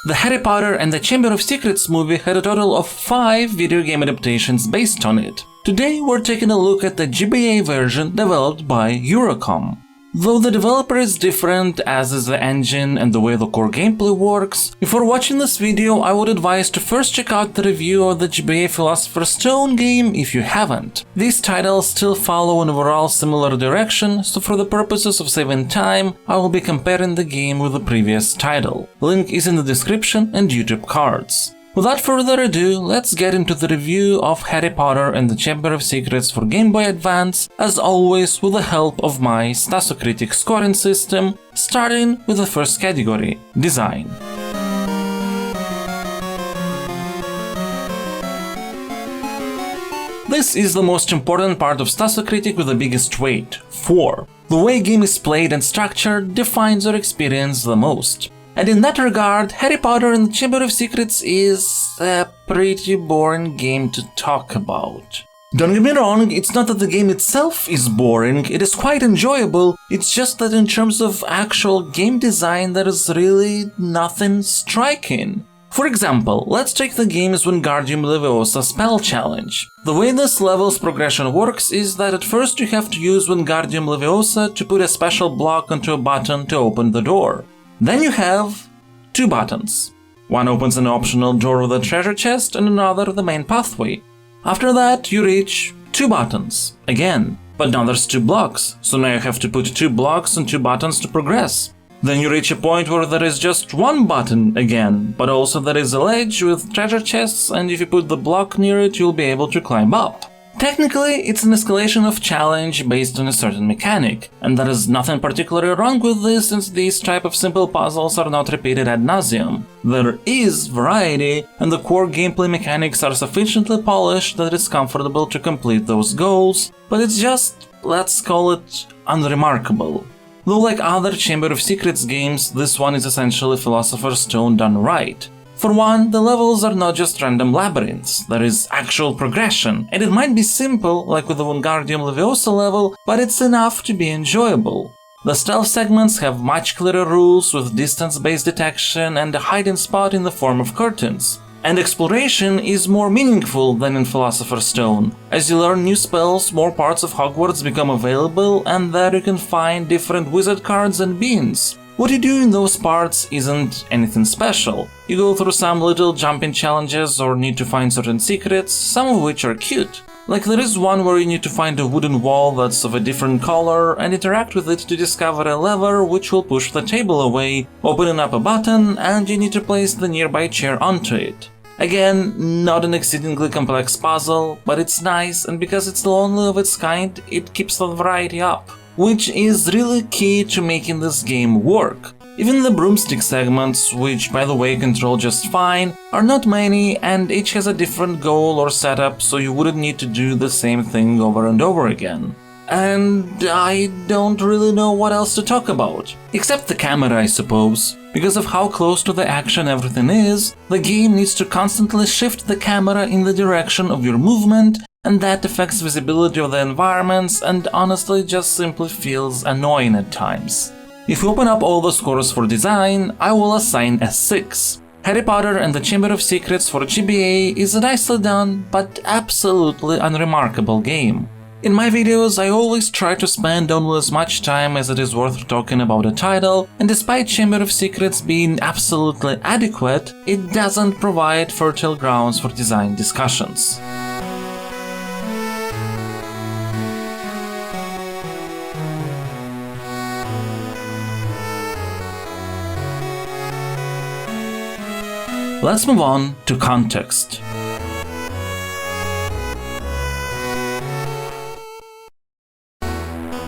The Harry Potter and the Chamber of Secrets movie had a total of 5 video game adaptations based on it. Today we're taking a look at the GBA version developed by Eurocom. Though the developer is different, as is the engine and the way the core gameplay works, before watching this video I would advise to first check out the review of the GBA Philosopher Stone game if you haven't. These titles still follow an overall similar direction, so for the purposes of saving time, I will be comparing the game with the previous title. Link is in the description and YouTube cards. Without further ado, let's get into the review of Harry Potter and the Chamber of Secrets for Game Boy Advance, as always with the help of my Stasocritic scoring system, starting with the first category, Design. This is the most important part of Stasocritic with the biggest weight, 4. The way game is played and structured defines your experience the most. And in that regard, Harry Potter and the Chamber of Secrets is a pretty boring game to talk about. Don't get me wrong, it's not that the game itself is boring, it is quite enjoyable, it's just that in terms of actual game design there is really nothing striking. For example, let's take the game's Wingardium Leviosa spell challenge. The way this level's progression works is that at first you have to use Wingardium Leviosa to put a special block onto a button to open the door. Then you have 2 buttons. One opens an optional door with a treasure chest and another the main pathway. After that you reach 2 buttons, again, but now there's 2 blocks, so now you have to put 2 blocks and 2 buttons to progress. Then you reach a point where there is just 1 button again, but also there is a ledge with treasure chests, and if you put the block near it you'll be able to climb up. Technically, it's an escalation of challenge based on a certain mechanic, and there is nothing particularly wrong with this since these type of simple puzzles are not repeated ad nauseum. There is variety, and the core gameplay mechanics are sufficiently polished that it's comfortable to complete those goals, but it's just, let's call it, unremarkable. Though like other Chamber of Secrets games, this one is essentially Philosopher's Stone done right. For one, the levels are not just random labyrinths, there is actual progression, and it might be simple, like with the Wingardium Leviosa level, but it's enough to be enjoyable. The stealth segments have much clearer rules with distance-based detection and a hiding spot in the form of curtains. And exploration is more meaningful than in Philosopher's Stone. As you learn new spells, more parts of Hogwarts become available, and there you can find different wizard cards and beans. What you do in those parts isn't anything special. You go through some little jumping challenges or need to find certain secrets, some of which are cute. Like there is one where you need to find a wooden wall that's of a different color and interact with it to discover a lever which will push the table away, opening up a button, and you need to place the nearby chair onto it. Again, not an exceedingly complex puzzle, but it's nice, and because it's the only of its kind, it keeps the variety up, which is really key to making this game work. Even the broomstick segments, which by the way control just fine, are not many and each has a different goal or setup, so you wouldn't need to do the same thing over and over again. And I don't really know what else to talk about. Except the camera, I suppose. Because of how close to the action everything is, the game needs to constantly shift the camera in the direction of your movement, and that affects visibility of the environments and honestly just simply feels annoying at times. If you open up all the scores for design, I will assign a 6. Harry Potter and the Chamber of Secrets for GBA is a nicely done but absolutely unremarkable game. In my videos, I always try to spend only as much time as it is worth talking about a title, and despite Chamber of Secrets being absolutely adequate, it doesn't provide fertile grounds for design discussions. Let's move on to context.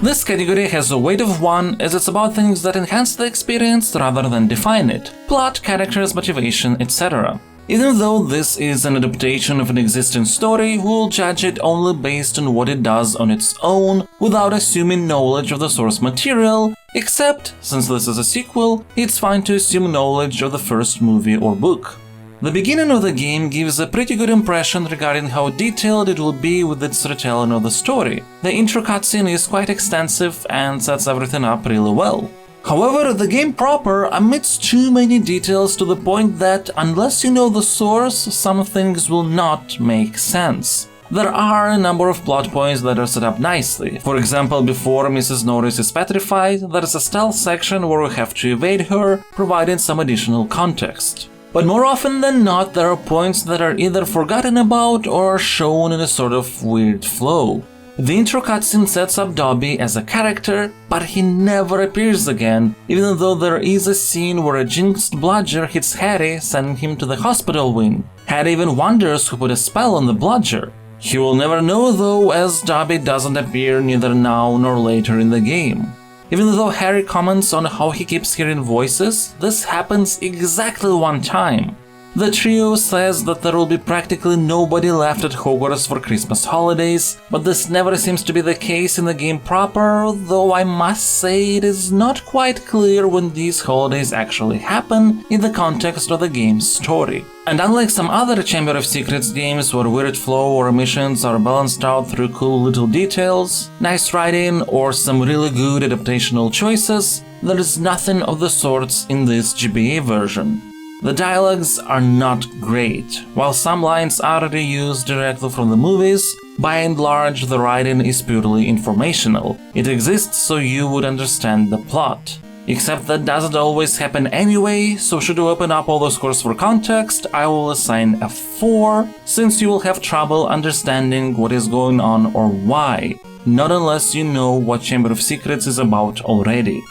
This category has a weight of 1 as it's about things that enhance the experience rather than define it. Plot, characters, motivation, etc. Even though this is an adaptation of an existing story, we'll judge it only based on what it does on its own, without assuming knowledge of the source material, except, since this is a sequel, it's fine to assume knowledge of the first movie or book. The beginning of the game gives a pretty good impression regarding how detailed it will be with its retelling of the story. The intro cutscene is quite extensive and sets everything up really well. However, the game proper omits too many details to the point that, unless you know the source, some things will not make sense. There are a number of plot points that are set up nicely. For example, before Mrs. Norris is petrified, there is a stealth section where we have to evade her, providing some additional context. But more often than not, there are points that are either forgotten about or shown in a sort of weird flow. The intro cutscene sets up Dobby as a character, but he never appears again, even though there is a scene where a jinxed bludger hits Harry, sending him to the hospital wing. Harry even wonders who put a spell on the bludger. He will never know though, as Dobby doesn't appear neither now nor later in the game. Even though Harry comments on how he keeps hearing voices, this happens exactly one time. The trio says that there will be practically nobody left at Hogwarts for Christmas holidays, but this never seems to be the case in the game proper, though I must say it is not quite clear when these holidays actually happen in the context of the game's story. And unlike some other Chamber of Secrets games where weird flow or missions are balanced out through cool little details, nice writing, or some really good adaptational choices, there is nothing of the sorts in this GBA version. The dialogues are not great. While some lines are reused directly from the movies, by and large the writing is purely informational. It exists so you would understand the plot. Except that doesn't always happen anyway, so should you open up all the scores for context, I will assign a 4, since you will have trouble understanding what is going on or why, not unless you know what Chamber of Secrets is about already.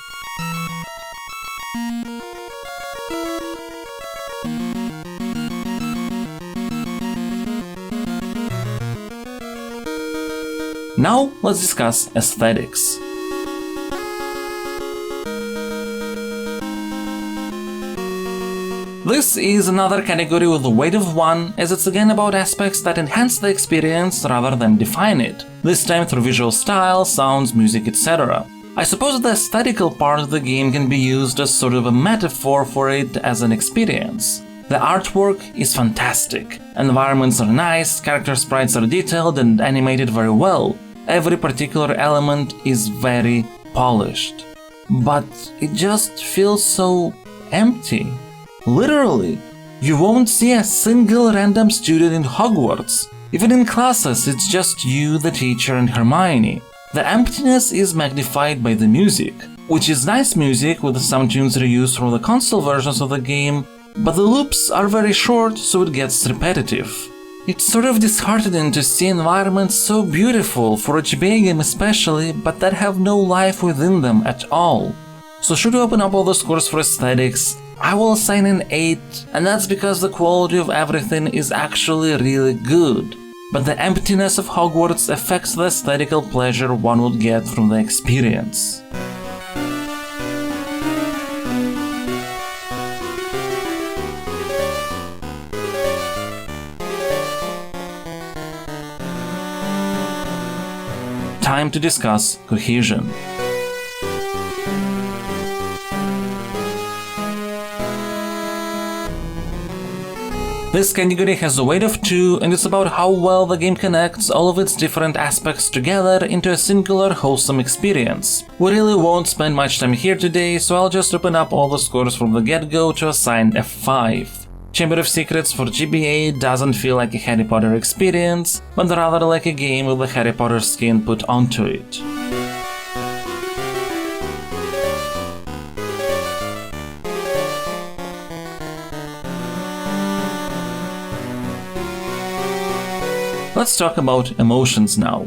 Now let's discuss aesthetics. This is another category with the weight of 1, as it's again about aspects that enhance the experience rather than define it, this time through visual style, sounds, music, etc. I suppose the aesthetical part of the game can be used as sort of a metaphor for it as an experience. The artwork is fantastic, environments are nice, character sprites are detailed and animated very well. Every particular element is very polished. But it just feels so empty. Literally, you won't see a single random student in Hogwarts. Even in classes, it's just you, the teacher, and Hermione. The emptiness is magnified by the music, which is nice music with some tunes reused from the console versions of the game, but the loops are very short, so it gets repetitive. It's sort of disheartening to see environments so beautiful, for a GBA game especially, but that have no life within them at all. So should you open up all the scores for aesthetics, I will assign an 8, and that's because the quality of everything is actually really good. But the emptiness of Hogwarts affects the aesthetical pleasure one would get from the experience. Time to discuss Cohesion. This category has a weight of 2, and it's about how well the game connects all of its different aspects together into a singular wholesome experience. We really won't spend much time here today, so I'll just open up all the scores from the get-go to assign a 5. Chamber of Secrets for GBA doesn't feel like a Harry Potter experience, but rather like a game with the Harry Potter skin put onto it. Let's talk about emotions now.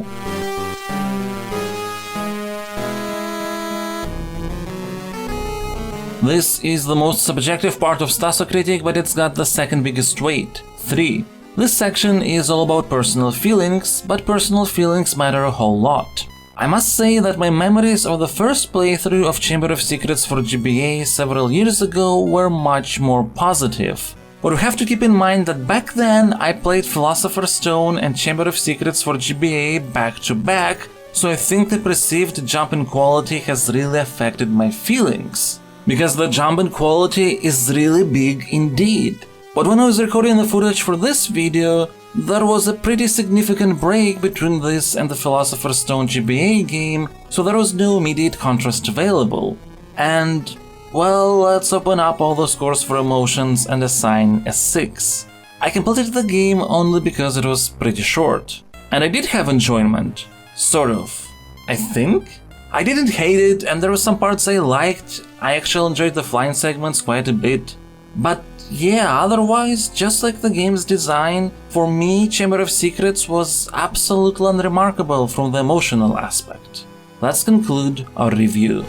This is the most subjective part of Stasocritic, but it's got the second biggest weight, 3. This section is all about personal feelings, but personal feelings matter a whole lot. I must say that my memories of the first playthrough of Chamber of Secrets for GBA several years ago were much more positive. But we have to keep in mind that back then I played Philosopher's Stone and Chamber of Secrets for GBA back to back, so I think the perceived jump in quality has really affected my feelings. Because the jump in quality is really big indeed. But when I was recording the footage for this video, there was a pretty significant break between this and the Philosopher's Stone GBA game, so there was no immediate contrast available. And, well, let's open up all the scores for emotions and assign a 6. I completed the game only because it was pretty short. And I did have enjoyment. Sort of. I think? I didn't hate it, and there were some parts I liked. I actually enjoyed the flying segments quite a bit. But yeah, otherwise, just like the game's design, for me, Chamber of Secrets was absolutely unremarkable from the emotional aspect. Let's conclude our review.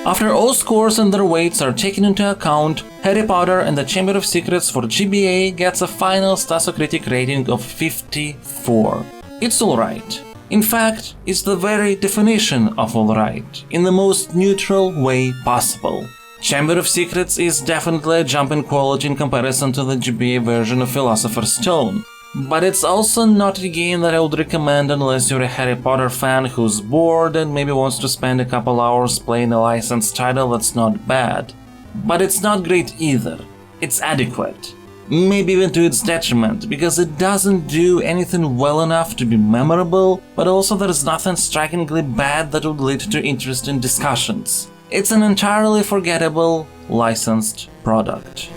After all scores and their weights are taken into account, Harry Potter and the Chamber of Secrets for GBA gets a final Stasocritic rating of 54. It's alright. In fact, it's the very definition of alright, in the most neutral way possible. Chamber of Secrets is definitely a jump in quality in comparison to the GBA version of Philosopher's Stone. But it's also not a game that I would recommend unless you're a Harry Potter fan who's bored and maybe wants to spend a couple hours playing a licensed title that's not bad. But it's not great either. It's adequate. Maybe even to its detriment, because it doesn't do anything well enough to be memorable, but also there's nothing strikingly bad that would lead to interesting discussions. It's an entirely forgettable, licensed product.